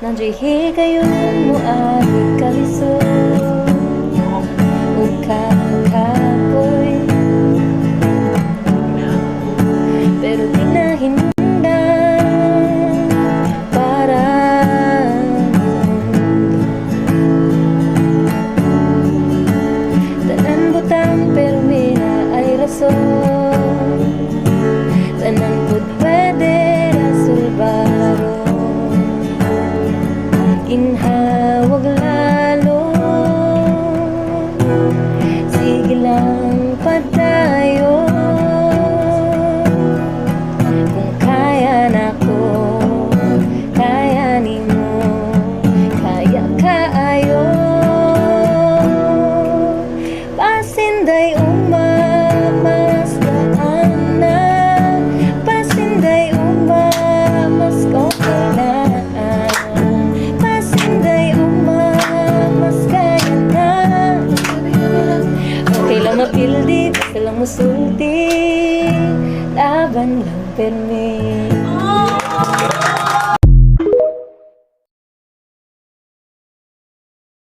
Nandiyo'y higayon mo at ikalisod ug kakapoy, pero di na hinungdan para tanan butang pero mina ay rason, tanan pud pwede rasulbaro, inhawag lalo, sige lang padayon. Kung kaya nako, kaya nimo, kaya kaayo. Pasinday umamas daan na, pasinday umamas okay na, mapildi, basta lang musulti, laban lang permi.